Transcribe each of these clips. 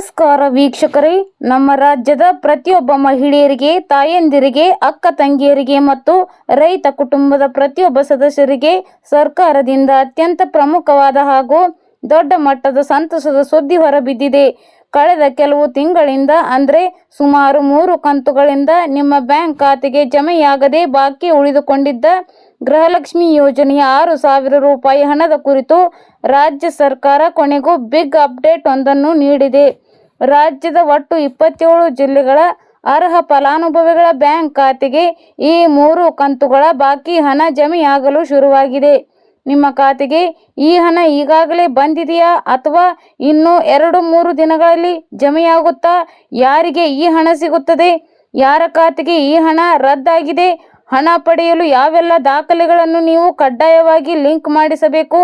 ನಮಸ್ಕಾರ ವೀಕ್ಷಕರೇ, ನಮ್ಮ ರಾಜ್ಯದ ಪ್ರತಿಯೊಬ್ಬ ಮಹಿಳೆಯರಿಗೆ, ತಾಯಂದಿರಿಗೆ, ಅಕ್ಕ ತಂಗಿಯರಿಗೆ ಮತ್ತು ರೈತ ಕುಟುಂಬದ ಪ್ರತಿಯೊಬ್ಬ ಸದಸ್ಯರಿಗೆ ಸರ್ಕಾರದಿಂದ ಅತ್ಯಂತ ಪ್ರಮುಖವಾದ ಹಾಗೂ ದೊಡ್ಡ ಮಟ್ಟದ ಸಂತಸದ ಸುದ್ದಿ ಹೊರಬಿದ್ದಿದೆ. ಕಳೆದ ಕೆಲವು ತಿಂಗಳಿಂದ ಅಂದರೆ ಸುಮಾರು 3 ಕಂತುಗಳಿಂದ ನಿಮ್ಮ ಬ್ಯಾಂಕ್ ಖಾತೆಗೆ ಜಮೆಯಾಗದೆ ಬಾಕಿ ಉಳಿದುಕೊಂಡಿದ್ದ ಗೃಹಲಕ್ಷ್ಮಿ ಯೋಜನೆಯ 6,000 ರೂಪಾಯಿ ಹಣದ ಕುರಿತು ರಾಜ್ಯ ಸರ್ಕಾರ ಕೊನೆಗೂ ಬಿಗ್ ಅಪ್ಡೇಟ್ ಒಂದನ್ನು ನೀಡಿದೆ. ರಾಜ್ಯದ ಒಟ್ಟು 27 ಜಿಲ್ಲೆಗಳ ಅರ್ಹ ಫಲಾನುಭವಿಗಳ ಬ್ಯಾಂಕ್ ಖಾತೆಗೆ ಈ 3 ಕಂತುಗಳ ಬಾಕಿ ಹಣ ಜಮೆಯಾಗಲು ಶುರುವಾಗಿದೆ. ನಿಮ್ಮ ಖಾತೆಗೆ ಈ ಹಣ ಈಗಾಗಲೇ ಬಂದಿದೆಯಾ ಅಥವಾ ಇನ್ನೂ 2-3 ದಿನಗಳಲ್ಲಿ ಜಮೆಯಾಗುತ್ತಾ? ಯಾರಿಗೆ ಈ ಹಣ ಸಿಗುತ್ತದೆ? ಯಾರ ಖಾತೆಗೆ ಈ ಹಣ ರದ್ದಾಗಿದೆ? ಹಣ ಪಡೆಯಲು ಯಾವೆಲ್ಲ ದಾಖಲೆಗಳನ್ನು ನೀವು ಕಡ್ಡಾಯವಾಗಿ ಲಿಂಕ್ ಮಾಡಿಸಬೇಕು?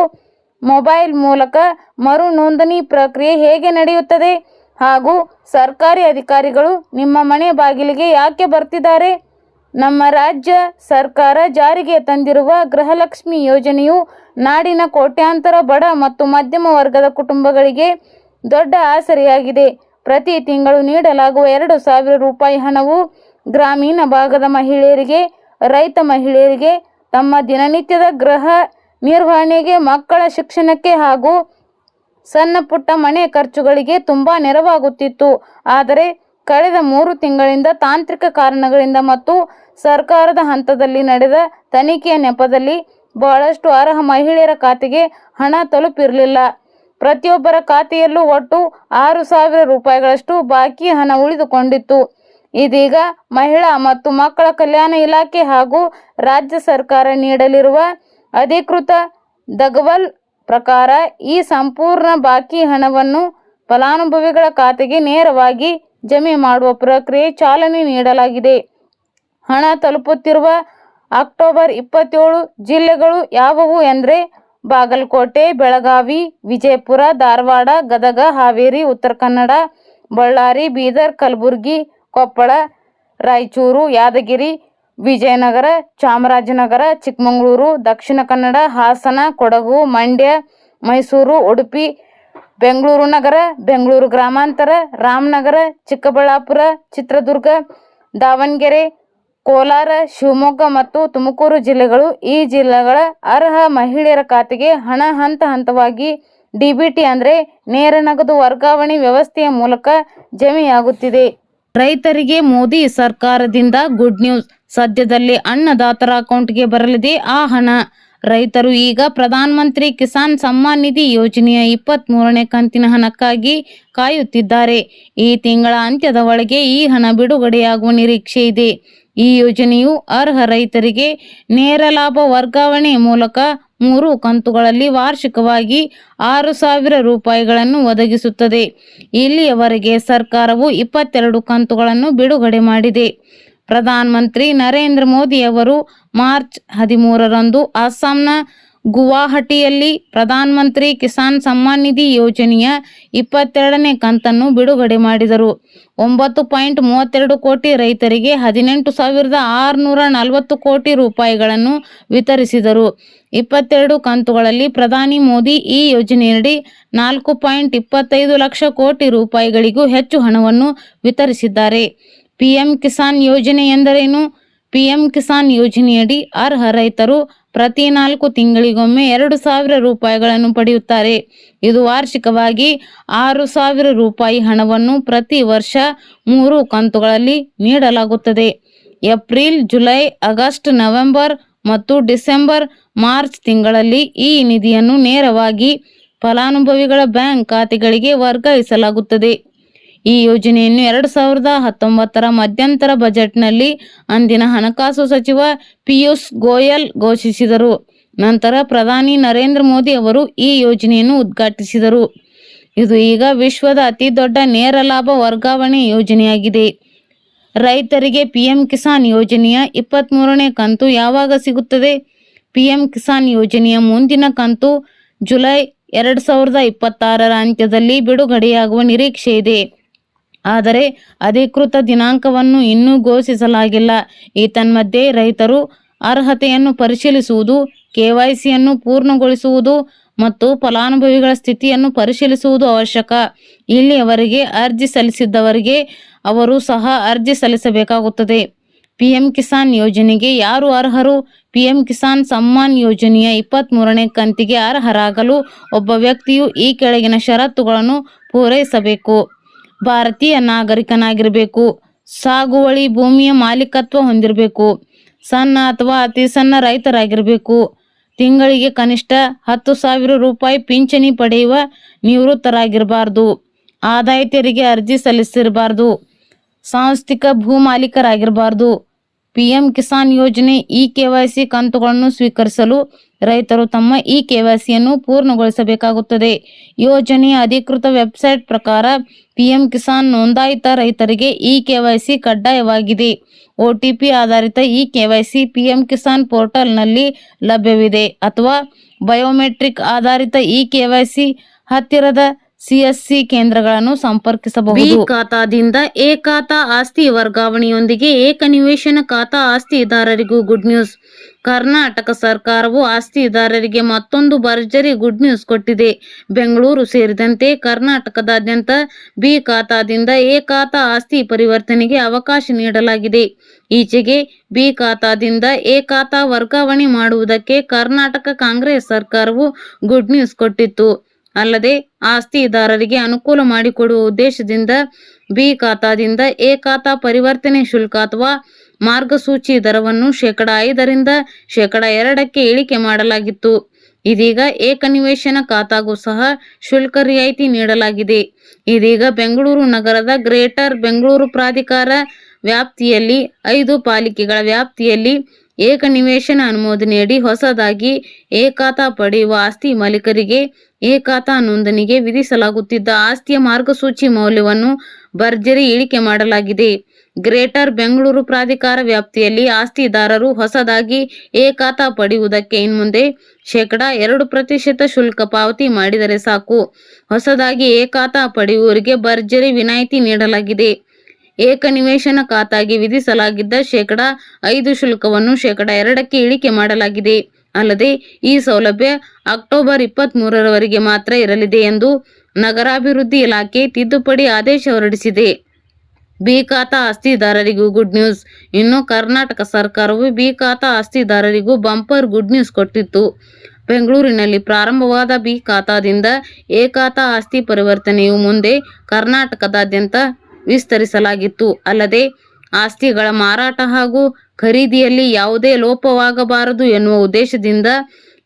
ಮೊಬೈಲ್ ಮೂಲಕ ಮರು ನೋಂದಣಿ ಪ್ರಕ್ರಿಯೆ ಹೇಗೆ ನಡೆಯುತ್ತದೆ? ಹಾಗೂ ಸರ್ಕಾರಿ ಅಧಿಕಾರಿಗಳು ನಿಮ್ಮ ಮನೆ ಬಾಗಿಲಿಗೆ ಯಾಕೆ ಬರ್ತಿದ್ದಾರೆ? ನಮ್ಮ ರಾಜ್ಯ ಸರ್ಕಾರ ಜಾರಿಗೆ ತಂದಿರುವ ಗೃಹಲಕ್ಷ್ಮಿ ಯೋಜನೆಯು ನಾಡಿನ ಕೋಟ್ಯಾಂತರ ಬಡ ಮತ್ತು ಮಧ್ಯಮ ವರ್ಗದ ಕುಟುಂಬಗಳಿಗೆ ದೊಡ್ಡ ಆಸರೆಯಾಗಿದೆ. ಪ್ರತಿ ತಿಂಗಳು ನೀಡಲಾಗುವ 2,000 ರೂಪಾಯಿ ಹಣವು ಗ್ರಾಮೀಣ ಭಾಗದ ಮಹಿಳೆಯರಿಗೆ, ರೈತ ಮಹಿಳೆಯರಿಗೆ ತಮ್ಮ ದಿನನಿತ್ಯದ ಗೃಹ ನಿರ್ವಹಣೆಗೆ, ಮಕ್ಕಳ ಶಿಕ್ಷಣಕ್ಕೆ ಹಾಗೂ ಸಣ್ಣ ಪುಟ್ಟ ಮನೆ ಖರ್ಚುಗಳಿಗೆ ತುಂಬಾ ನೆರವಾಗುತ್ತಿತ್ತು. ಆದರೆ ಕಳೆದ 3 ತಿಂಗಳಿಂದ ತಾಂತ್ರಿಕ ಕಾರಣಗಳಿಂದ ಮತ್ತು ಸರ್ಕಾರದ ಹಂತದಲ್ಲಿ ನಡೆದ ತನಿಖೆಯ ನೆಪದಲ್ಲಿ ಬಹಳಷ್ಟು ಅರ್ಹ ಮಹಿಳೆಯರ ಖಾತೆಗೆ ಹಣ ತಲುಪಿರಲಿಲ್ಲ. ಪ್ರತಿಯೊಬ್ಬರ ಖಾತೆಯಲ್ಲೂ ಒಟ್ಟು 6,000 ರೂಪಾಯಿಗಳಷ್ಟು ಬಾಕಿ ಹಣ ಉಳಿದುಕೊಂಡಿತ್ತು. ಇದೀಗ ಮಹಿಳಾ ಮತ್ತು ಮಕ್ಕಳ ಕಲ್ಯಾಣ ಇಲಾಖೆ ಹಾಗೂ ರಾಜ್ಯ ಸರ್ಕಾರ ನೀಡಲಿರುವ ಅಧಿಕೃತ ದಗವಲ್ ಪ್ರಕಾರ ಈ ಸಂಪೂರ್ಣ ಬಾಕಿ ಹಣವನ್ನು ಫಲಾನುಭವಿಗಳ ಖಾತೆಗೆ ನೇರವಾಗಿ ಜಮೆ ಮಾಡುವ ಪ್ರಕ್ರಿಯೆ ಚಾಲನೆ ನೀಡಲಾಗಿದೆ. ಹಣ ತಲುಪುತ್ತಿರುವ ಅಕ್ಟೋಬರ್ 27 ಜಿಲ್ಲೆಗಳು ಯಾವುವು ಎಂದರೆ ಬಾಗಲಕೋಟೆ, ಬೆಳಗಾವಿ, ವಿಜಯಪುರ, ಧಾರವಾಡ, ಗದಗ, ಹಾವೇರಿ, ಉತ್ತರ ಕನ್ನಡ, ಬಳ್ಳಾರಿ, ಬೀದರ್, ಕಲಬುರಗಿ, ಕೊಪ್ಪಳ, ರಾಯಚೂರು, ಯಾದಗಿರಿ, ವಿಜಯನಗರ, ಚಾಮರಾಜನಗರ, ಚಿಕ್ಕಮಗಳೂರು, ದಕ್ಷಿಣ ಕನ್ನಡ, ಹಾಸನ, ಕೊಡಗು, ಮಂಡ್ಯ, ಮೈಸೂರು, ಉಡುಪಿ, ಬೆಂಗಳೂರು ನಗರ, ಬೆಂಗಳೂರು ಗ್ರಾಮಾಂತರ, ರಾಮನಗರ, ಚಿಕ್ಕಬಳ್ಳಾಪುರ, ಚಿತ್ರದುರ್ಗ, ದಾವಣಗೆರೆ, ಕೋಲಾರ, ಶಿವಮೊಗ್ಗ ಮತ್ತು ತುಮಕೂರು ಜಿಲ್ಲೆಗಳು. ಈ ಜಿಲ್ಲೆಗಳ ಅರ್ಹ ಮಹಿಳೆಯರ ಖಾತೆಗೆ ಹಣ ಹಂತ ಹಂತವಾಗಿ ಡಿಬಿಟಿ ಅಂದರೆ ನೇರ ನಗದು ವರ್ಗಾವಣೆ ವ್ಯವಸ್ಥೆಯ ಮೂಲಕ ಜಮೆಯಾಗುತ್ತಿದೆ. ರೈತರಿಗೆ ಮೋದಿ ಸರ್ಕಾರದಿಂದ ಗುಡ್ ನ್ಯೂಸ್. ಸದ್ಯದಲ್ಲೇ ಅನ್ನದಾತರ ಅಕೌಂಟ್ಗೆ ಬರಲಿದೆ ಆ ಹಣ. ರೈತರು ಈಗ ಪ್ರಧಾನಮಂತ್ರಿ ಕಿಸಾನ್ ಸಮ್ಮಾನ್ ನಿಧಿ ಯೋಜನೆಯ 23ನೇ ಕಂತಿನ ಹಣಕ್ಕಾಗಿ ಕಾಯುತ್ತಿದ್ದಾರೆ. ಈ ತಿಂಗಳ ಅಂತ್ಯದ ಒಳಗೆ ಈ ಹಣ ಬಿಡುಗಡೆಯಾಗುವ ನಿರೀಕ್ಷೆ ಇದೆ. ಈ ಯೋಜನೆಯು ಅರ್ಹ ರೈತರಿಗೆ ನೇರ ಲಾಭ ವರ್ಗಾವಣೆ ಮೂಲಕ 3 ಕಂತುಗಳಲ್ಲಿ ವಾರ್ಷಿಕವಾಗಿ 6,000 ರೂಪಾಯಿಗಳನ್ನು ಒದಗಿಸುತ್ತದೆ. ಇಲ್ಲಿಯವರೆಗೆ ಸರ್ಕಾರವು 22 ಕಂತುಗಳನ್ನು ಬಿಡುಗಡೆ ಮಾಡಿದೆ. ಪ್ರಧಾನಮಂತ್ರಿ ನರೇಂದ್ರ ಮೋದಿ ಅವರು ಮಾರ್ಚ್ 13ರಂದು ಅಸ್ಸಾಂನ ಗುವಾಹಟಿಯಲ್ಲಿ ಪ್ರಧಾನಮಂತ್ರಿ ಕಿಸಾನ್ ಸಮ್ಮಾನ್ ನಿಧಿ ಯೋಜನೆಯ 22ನೇ ಕಂತನ್ನು ಬಿಡುಗಡೆ ಮಾಡಿದರು. 9.32 ಕೋಟಿ ರೈತರಿಗೆ 18,640 ಕೋಟಿ ರೂಪಾಯಿಗಳನ್ನು ವಿತರಿಸಿದರು. 22 ಕಂತುಗಳಲ್ಲಿ ಪ್ರಧಾನಿ ಮೋದಿ ಈ ಯೋಜನೆಯಡಿ 4.25 ಲಕ್ಷ ಕೋಟಿ ರೂಪಾಯಿಗಳಿಗೂ ಹೆಚ್ಚು ಹಣವನ್ನು ವಿತರಿಸಿದ್ದಾರೆ. ಪಿಎಂ ಕಿಸಾನ್ ಯೋಜನೆ ಎಂದರೇನು? ಪಿಎಂ ಕಿಸಾನ್ ಯೋಜನೆಯಡಿ ಅರ್ಹ ರೈತರು ಪ್ರತಿ 4 ತಿಂಗಳಿಗೊಮ್ಮೆ 2,000 ರೂಪಾಯಿಗಳನ್ನು ಪಡೆಯುತ್ತಾರೆ. ಇದು ವಾರ್ಷಿಕವಾಗಿ 6,000 ರೂಪಾಯಿ ಹಣವನ್ನು ಪ್ರತಿ ವರ್ಷ 3 ಕಂತುಗಳಲ್ಲಿ ನೀಡಲಾಗುತ್ತದೆ. ಏಪ್ರಿಲ್, ಜುಲೈ, ಆಗಸ್ಟ್, ನವೆಂಬರ್ ಮತ್ತು ಡಿಸೆಂಬರ್, ಮಾರ್ಚ್ ತಿಂಗಳಲ್ಲಿ ಈ ನಿಧಿಯನ್ನು ನೇರವಾಗಿ ಫಲಾನುಭವಿಗಳ ಬ್ಯಾಂಕ್ ಖಾತೆಗಳಿಗೆ ವರ್ಗಾಯಿಸಲಾಗುತ್ತದೆ. ಈ ಯೋಜನೆಯನ್ನು 2019ರ ಮಧ್ಯಂತರ ಬಜೆಟ್ನಲ್ಲಿ ಅಂದಿನ ಹಣಕಾಸು ಸಚಿವ ಪಿಯೂಷ್ ಗೋಯಲ್ ಘೋಷಿಸಿದರು. ನಂತರ ಪ್ರಧಾನಿ ನರೇಂದ್ರ ಮೋದಿ ಅವರು ಈ ಯೋಜನೆಯನ್ನು ಉದ್ಘಾಟಿಸಿದರು. ಇದು ಈಗ ವಿಶ್ವದ ಅತಿ ದೊಡ್ಡ ನೇರ ಲಾಭ ವರ್ಗಾವಣೆ ಯೋಜನೆಯಾಗಿದೆ. ರೈತರಿಗೆ ಪಿಎಂ ಕಿಸಾನ್ ಯೋಜನೆಯ 23ನೇ ಕಂತು ಯಾವಾಗ ಸಿಗುತ್ತದೆ? ಪಿಎಂ ಕಿಸಾನ್ ಯೋಜನೆಯ ಮುಂದಿನ ಕಂತು ಜುಲೈ 2026ರ ಅಂತ್ಯದಲ್ಲಿ ಬಿಡುಗಡೆಯಾಗುವ ನಿರೀಕ್ಷೆ ಇದೆ. ಆದರೆ ಅಧಿಕೃತ ದಿನಾಂಕವನ್ನು ಇನ್ನೂ ಘೋಷಿಸಲಾಗಿಲ್ಲ. ಏತನ್ಮಧ್ಯೆ ರೈತರು ಅರ್ಹತೆಯನ್ನು ಪರಿಶೀಲಿಸುವುದು, ಕೆವೈಸಿಯನ್ನು ಪೂರ್ಣಗೊಳಿಸುವುದು ಮತ್ತು ಫಲಾನುಭವಿಗಳ ಸ್ಥಿತಿಯನ್ನು ಪರಿಶೀಲಿಸುವುದು ಅವಶ್ಯಕ. ಇಲ್ಲಿಯವರೆಗೆ ಅರ್ಜಿ ಸಲ್ಲಿಸಿದ್ದವರಿಗೆ ಅವರು ಸಹ ಅರ್ಜಿ ಸಲ್ಲಿಸಬೇಕಾಗುತ್ತದೆ. ಪಿಎಂ ಕಿಸಾನ್ ಯೋಜನೆಗೆ ಯಾರು ಅರ್ಹರು? ಪಿಎಂ ಕಿಸಾನ್ ಸಮ್ಮಾನ್ ಯೋಜನೆಯ 23ನೇ ಕಂತಿಗೆ ಅರ್ಹರಾಗಲು ಒಬ್ಬ ವ್ಯಕ್ತಿಯು ಈ ಕೆಳಗಿನ ಷರತ್ತುಗಳನ್ನು ಪೂರೈಸಬೇಕು. ಭಾರತೀಯ ನಾಗರಿಕನಾಗಿರಬೇಕು. ಸಾಗುವಳಿ ಭೂಮಿಯ ಮಾಲೀಕತ್ವ ಹೊಂದಿರಬೇಕು. ಸಣ್ಣ ಅಥವಾ ಅತಿ ಸಣ್ಣ ರೈತರಾಗಿರಬೇಕು. ತಿಂಗಳಿಗೆ ಕನಿಷ್ಠ 10,000 ರೂಪಾಯಿ ಪಿಂಚಣಿ ಪಡೆಯುವ ನಿವೃತ್ತರಾಗಿರಬಾರ್ದು. ಆದಾಯ ತೆರಿಗೆ ಅರ್ಜಿ ಸಲ್ಲಿಸಿರಬಾರ್ದು. ಸಾಂಸ್ಥಿಕ ಭೂ ಮಾಲೀಕರಾಗಿರಬಾರ್ದು. ಪಿಎಂ ಕಿಸಾನ್ ಯೋಜನೆ KYC ಕಂತುಗಳನ್ನು ಸ್ವೀಕರಿಸಲು ರೈತರು ತಮ್ಮ KYCಯನ್ನು ಪೂರ್ಣಗೊಳಿಸಬೇಕಾಗುತ್ತದೆ. ಯೋಜನೆಯ ಅಧಿಕೃತ ವೆಬ್ಸೈಟ್ ಪ್ರಕಾರ ಪಿಎಂ ಕಿಸಾನ್ ನೋಂದಾಯಿತ ರೈತರಿಗೆ KYC ಕಡ್ಡಾಯವಾಗಿದೆ. OTP ಆಧಾರಿತ KYC ಪಿಎಂ ಕಿಸಾನ್ ಪೋರ್ಟಲ್ನಲ್ಲಿ ಲಭ್ಯವಿದೆ ಅಥವಾ ಬಯೋಮೆಟ್ರಿಕ್ ಆಧಾರಿತ KYC ಹತ್ತಿರದ CSC ಕೇಂದ್ರಗಳನ್ನು ಸಂಪರ್ಕಿಸಬಹುದು. ಬಿ ಖಾತಾದಿಂದ ಎ ಖಾತಾ ಆಸ್ತಿ ವರ್ಗಾವಣೆಯೊಂದಿಗೆ ಏಕ ನಿವೇಶನ ಖಾತಾ ಆಸ್ತಿದಾರರಿಗೂ ಗುಡ್ ನ್ಯೂಸ್. ಕರ್ನಾಟಕ ಸರ್ಕಾರವು ಆಸ್ತಿದಾರರಿಗೆ ಮತ್ತೊಂದು ಭರ್ಜರಿ ಗುಡ್ ನ್ಯೂಸ್ ಕೊಟ್ಟಿದೆ. ಬೆಂಗಳೂರು ಸೇರಿದಂತೆ ಕರ್ನಾಟಕದಾದ್ಯಂತ ಬಿ ಖಾತಾದಿಂದ ಎ ಖಾತಾ ಆಸ್ತಿ ಪರಿವರ್ತನೆಗೆ ಅವಕಾಶ ನೀಡಲಾಗಿದೆ. ಈಚೆಗೆ ಬಿ ಖಾತಾದಿಂದ ಎ ಖಾತಾ ವರ್ಗಾವಣೆ ಮಾಡುವುದಕ್ಕೆ ಕರ್ನಾಟಕ ಕಾಂಗ್ರೆಸ್ ಸರ್ಕಾರವು ಗುಡ್ ನ್ಯೂಸ್ ಕೊಟ್ಟಿತ್ತು. ಅಲ್ಲದೆ ಆಸ್ತಿದಾರರಿಗೆ ಅನುಕೂಲ ಮಾಡಿಕೊಡುವ ಉದ್ದೇಶದಿಂದ ಬಿ ಖಾತಾದಿಂದ ಎ ಖಾತಾ ಪರಿವರ್ತನೆ ಶುಲ್ಕ ಅಥವಾ ಮಾರ್ಗಸೂಚಿ ದರವನ್ನು 5% 2% ಇಳಿಕೆ ಮಾಡಲಾಗಿತ್ತು. ಇದೀಗ ಏಕನಿವೇಶನ ಖಾತಾಗೂ ಸಹ ಶುಲ್ಕ ರಿಯಾಯಿತಿ ನೀಡಲಾಗಿದೆ. ಇದೀಗ ಬೆಂಗಳೂರು ನಗರದ ಗ್ರೇಟರ್ ಬೆಂಗಳೂರು ಪ್ರಾಧಿಕಾರ ವ್ಯಾಪ್ತಿಯಲ್ಲಿ 5 ಪಾಲಿಕೆಗಳ ವ್ಯಾಪ್ತಿಯಲ್ಲಿ ಏಕ ನಿವೇಶನ ಅನುಮೋದನೆಯಡಿ ಹೊಸದಾಗಿ ಎ ಖಾತಾ ಪಡೆಯುವ ಆಸ್ತಿ ಮಾಲೀಕರಿಗೆ ಎ ಖಾತಾ ನೋಂದಣಿಗೆ ವಿಧಿಸಲಾಗುತ್ತಿದ್ದ ಆಸ್ತಿಯ ಮಾರ್ಗಸೂಚಿ ಮೌಲ್ಯವನ್ನು ಭರ್ಜರಿ ಇಳಿಕೆ ಮಾಡಲಾಗಿದೆ. ಗ್ರೇಟರ್ ಬೆಂಗಳೂರು ಪ್ರಾಧಿಕಾರ ವ್ಯಾಪ್ತಿಯಲ್ಲಿ ಆಸ್ತಿದಾರರು ಹೊಸದಾಗಿ ಎ ಖಾತಾ ಪಡೆಯುವುದಕ್ಕೆ ಇನ್ಮುಂದೆ 2% ಶುಲ್ಕ ಪಾವತಿ ಮಾಡಿದರೆ ಸಾಕು. ಹೊಸದಾಗಿ ಎ ಖಾತಾ ಪಡೆಯುವವರಿಗೆ ಭರ್ಜರಿ ವಿನಾಯಿತಿ ನೀಡಲಾಗಿದೆ. ಏಕ ನಿವೇಶನ ಖಾತಾಗೆ ವಿಧಿಸಲಾಗಿದ್ದ 5% ಶುಲ್ಕವನ್ನು 2% ಇಳಿಕೆ ಮಾಡಲಾಗಿದೆ. ಅಲ್ಲದೆ ಈ ಸೌಲಭ್ಯ ಅಕ್ಟೋಬರ್ 23ರವರೆಗೆ ಮಾತ್ರ ಇರಲಿದೆ ಎಂದು ನಗರಾಭಿವೃದ್ಧಿ ಇಲಾಖೆ ತಿದ್ದುಪಡಿ ಆದೇಶ ಹೊರಡಿಸಿದೆ. ಬಿ ಖಾತಾ ಆಸ್ತಿದಾರರಿಗೂ ಗುಡ್ ನ್ಯೂಸ್. ಇನ್ನು ಕರ್ನಾಟಕ ಸರ್ಕಾರವು ಬಿ ಖಾತಾ ಆಸ್ತಿದಾರರಿಗೂ ಬಂಪರ್ ಗುಡ್ ನ್ಯೂಸ್ ಕೊಟ್ಟಿತ್ತು. ಬೆಂಗಳೂರಿನಲ್ಲಿ ಪ್ರಾರಂಭವಾದ ಬಿ ಖಾತಾದಿಂದ ಎ ಖಾತಾ ಆಸ್ತಿ ಪರಿವರ್ತನೆಯು ಮುಂದೆ ಕರ್ನಾಟಕದಾದ್ಯಂತ ವಿಸ್ತರಿಸಲಾಗಿತ್ತು. ಅಲ್ಲದೆ ಆಸ್ತಿಗಳ ಮಾರಾಟ ಹಾಗೂ ಖರೀದಿಯಲ್ಲಿ ಯಾವುದೇ ಲೋಪವಾಗಬಾರದು ಎನ್ನುವ ಉದ್ದೇಶದಿಂದ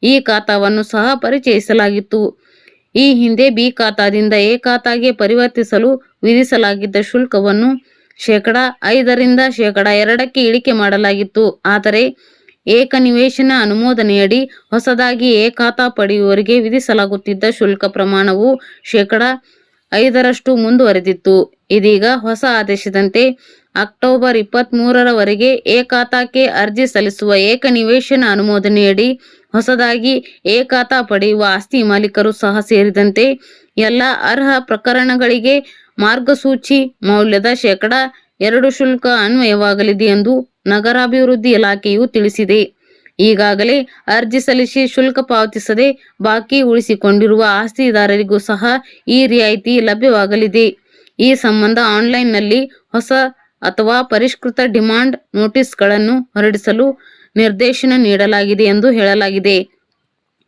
ಈ ಖಾತಾವನ್ನು ಸಹ ಪರಿಚಯಿಸಲಾಗಿತ್ತು. ಈ ಹಿಂದೆ ಬಿ ಖಾತಾದಿಂದ ಎ ಖಾತಾಗೆ ಪರಿವರ್ತಿಸಲು ವಿಧಿಸಲಾಗಿದ್ದ ಶುಲ್ಕವನ್ನು 5% 2% ಇಳಿಕೆ ಮಾಡಲಾಗಿತ್ತು. ಆದರೆ ಏಕ ನಿವೇಶನ ಅನುಮೋದನೆಯಡಿ ಹೊಸದಾಗಿ ಎ ಖಾತಾ ಪಡೆಯುವವರಿಗೆ ವಿಧಿಸಲಾಗುತ್ತಿದ್ದ ಶುಲ್ಕ ಪ್ರಮಾಣವು 5% ಮುಂದುವರೆದಿತ್ತು. ಇದೀಗ ಹೊಸ ಆದೇಶದಂತೆ ಅಕ್ಟೋಬರ್ 23ರವರೆಗೆ ಎ ಖಾತಾಕ್ಕೆ ಅರ್ಜಿ ಸಲ್ಲಿಸುವ ಏಕ ನಿವೇಶನ ಅನುಮೋದನೆಯಡಿ ಹೊಸದಾಗಿ ಎ ಖಾತಾ ಪಡೆಯುವ ಆಸ್ತಿ ಮಾಲೀಕರು ಸಹ ಸೇರಿದಂತೆ ಎಲ್ಲ ಅರ್ಹ ಪ್ರಕರಣಗಳಿಗೆ ಮಾರ್ಗಸೂಚಿ ಮೌಲ್ಯದ 2% ಶುಲ್ಕ ಅನ್ವಯವಾಗಲಿದೆ ಎಂದು ನಗರಾಭಿವೃದ್ಧಿ ಇಲಾಖೆಯು ತಿಳಿಸಿದೆ. ಈಗಾಗಲೇ ಅರ್ಜಿ ಸಲ್ಲಿಸಿ ಶುಲ್ಕ ಪಾವತಿಸದೆ ಬಾಕಿ ಉಳಿಸಿಕೊಂಡಿರುವ ಆಸ್ತಿದಾರರಿಗೂ ಸಹ ಈ ರಿಯಾಯಿತಿ ಲಭ್ಯವಾಗಲಿದೆ. ಈ ಸಂಬಂಧ ಆನ್ಲೈನ್ನಲ್ಲಿ ಹೊಸ ಅಥವಾ ಪರಿಷ್ಕೃತ ಡಿಮಾಂಡ್ ನೋಟಿಸ್ಗಳನ್ನು ಹೊರಡಿಸಲು ನಿರ್ದೇಶನ ನೀಡಲಾಗಿದೆ ಎಂದು ಹೇಳಲಾಗಿದೆ.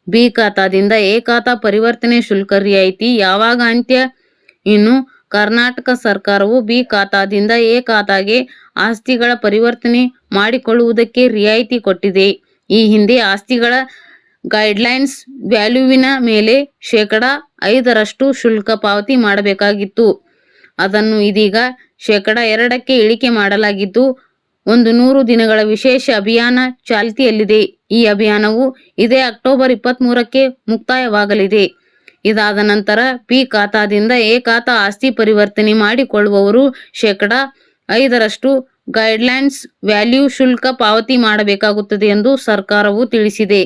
ಬಿ ಖಾತಾದಿಂದ ಎ ಖಾತಾ ಪರಿವರ್ತನೆ ಶುಲ್ಕ ರಿಯಾಯಿತಿ ಯಾವಾಗ ಅಂತ್ಯ? ಇನ್ನು ಕರ್ನಾಟಕ ಸರ್ಕಾರವು ಬಿ ಖಾತಾದಿಂದ ಎ ಖಾತಾಗೆ ಆಸ್ತಿಗಳ ಪರಿವರ್ತನೆ ಮಾಡಿಕೊಳ್ಳುವುದಕ್ಕೆ ರಿಯಾಯಿತಿ ಕೊಟ್ಟಿದೆ. ಈ ಹಿಂದೆ ಆಸ್ತಿಗಳ ಗೈಡ್ಲೈನ್ಸ್ ವ್ಯಾಲ್ಯೂವಿನ ಮೇಲೆ 5% ಶುಲ್ಕ ಪಾವತಿ ಮಾಡಬೇಕಾಗಿತ್ತು. ಅದನ್ನು ಇದೀಗ 2% ಇಳಿಕೆ ಮಾಡಲಾಗಿದ್ದು 100 ದಿನಗಳ ವಿಶೇಷ ಅಭಿಯಾನ ಚಾಲ್ತಿಯಲ್ಲಿದೆ. ಈ ಅಭಿಯಾನವು ಇದೇ ಅಕ್ಟೋಬರ್ 23ಕ್ಕೆ ಮುಕ್ತಾಯವಾಗಲಿದೆ. ಇದಾದ ನಂತರ ಬಿ ಖಾತಾದಿಂದ ಎ ಖಾತಾ ಆಸ್ತಿ ಪರಿವರ್ತನೆ ಮಾಡಿಕೊಳ್ಳುವವರು 5% ಗೈಡ್ಲೈನ್ಸ್ ವ್ಯಾಲ್ಯೂ ಶುಲ್ಕ ಪಾವತಿ ಮಾಡಬೇಕಾಗುತ್ತದೆ ಎಂದು ಸರ್ಕಾರವು ತಿಳಿಸಿದೆ.